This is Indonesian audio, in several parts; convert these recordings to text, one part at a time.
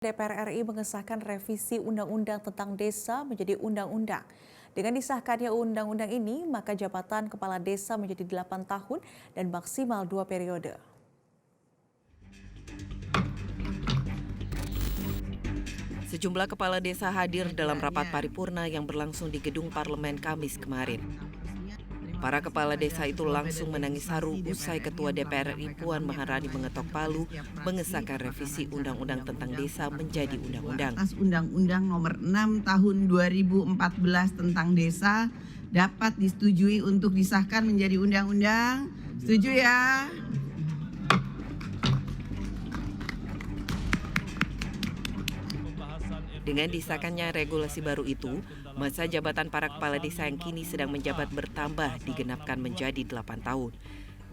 DPR RI mengesahkan revisi Undang-Undang tentang Desa menjadi undang-undang. Dengan disahkannya undang-undang ini, maka jabatan kepala desa menjadi 8 tahun dan maksimal 2 periode. Sejumlah kepala desa hadir dalam rapat paripurna yang berlangsung di Gedung Parlemen Kamis kemarin. Para kepala desa itu langsung menangis haru usai Ketua DPR RI Puan Maharani mengetok palu mengesahkan revisi Undang-Undang tentang Desa menjadi undang-undang. Undang-Undang Nomor 6 Tahun 2014 tentang Desa dapat disetujui untuk disahkan menjadi undang-undang. Setuju ya? Dengan disahkannya regulasi baru itu, masa jabatan para kepala desa yang kini sedang menjabat bertambah digenapkan menjadi 8 tahun.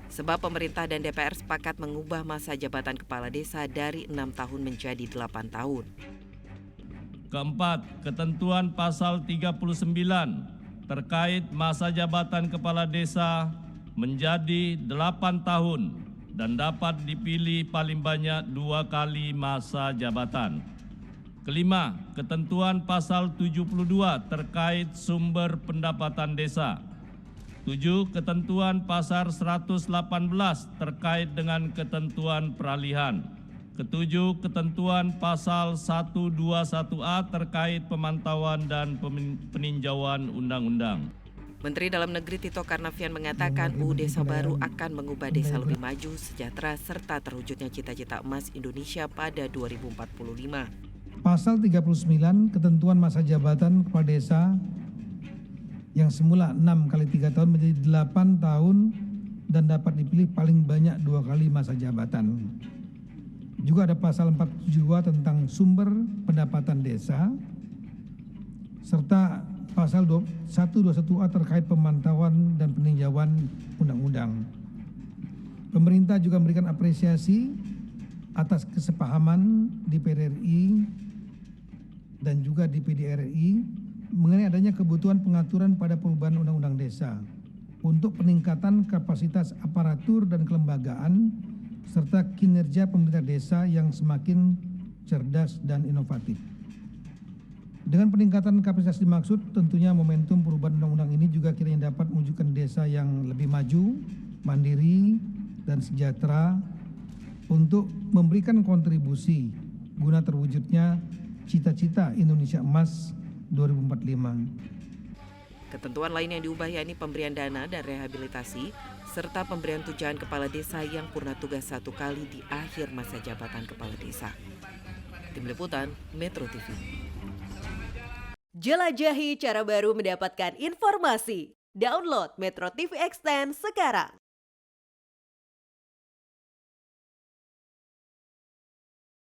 Sebab pemerintah dan DPR sepakat mengubah masa jabatan kepala desa dari 6 tahun menjadi 8 tahun. Keempat, ketentuan pasal 39 terkait masa jabatan kepala desa menjadi 8 tahun dan dapat dipilih paling banyak 2 kali masa jabatan. Kelima, ketentuan pasal 72 terkait sumber pendapatan desa. 7. Ketentuan pasal 118 terkait dengan ketentuan peralihan. Ketujuh, ketentuan pasal 121A terkait pemantauan dan peninjauan undang-undang. Menteri Dalam Negeri Tito Karnavian mengatakan UU Desa baru akan mengubah desa lebih maju, sejahtera, serta terwujudnya cita-cita emas Indonesia pada 2045. Pasal 39 ketentuan masa jabatan kepala desa yang semula 6 kali 3 tahun menjadi 8 tahun dan dapat dipilih paling banyak 2 kali masa jabatan. Juga ada pasal 472 tentang sumber pendapatan desa serta pasal 121A terkait pemantauan dan peninjauan undang-undang. Pemerintah juga memberikan apresiasi atas kesepahaman DPR RI dan juga DPD RI mengenai adanya kebutuhan pengaturan pada perubahan undang-undang desa untuk peningkatan kapasitas aparatur dan kelembagaan serta kinerja pemerintah desa yang semakin cerdas dan inovatif. Dengan peningkatan kapasitas dimaksud, tentunya momentum perubahan undang-undang ini juga kiranya dapat mewujudkan desa yang lebih maju, mandiri, dan sejahtera untuk memberikan kontribusi guna terwujudnya cita-cita Indonesia Emas 2045. Ketentuan lain yang diubah yakni pemberian dana dan rehabilitasi, serta pemberian tunjangan kepala desa yang purna tugas 1 kali di akhir masa jabatan kepala desa. Tim Liputan, Metro TV. Jelajahi cara baru mendapatkan informasi. Download Metro TV Extend sekarang.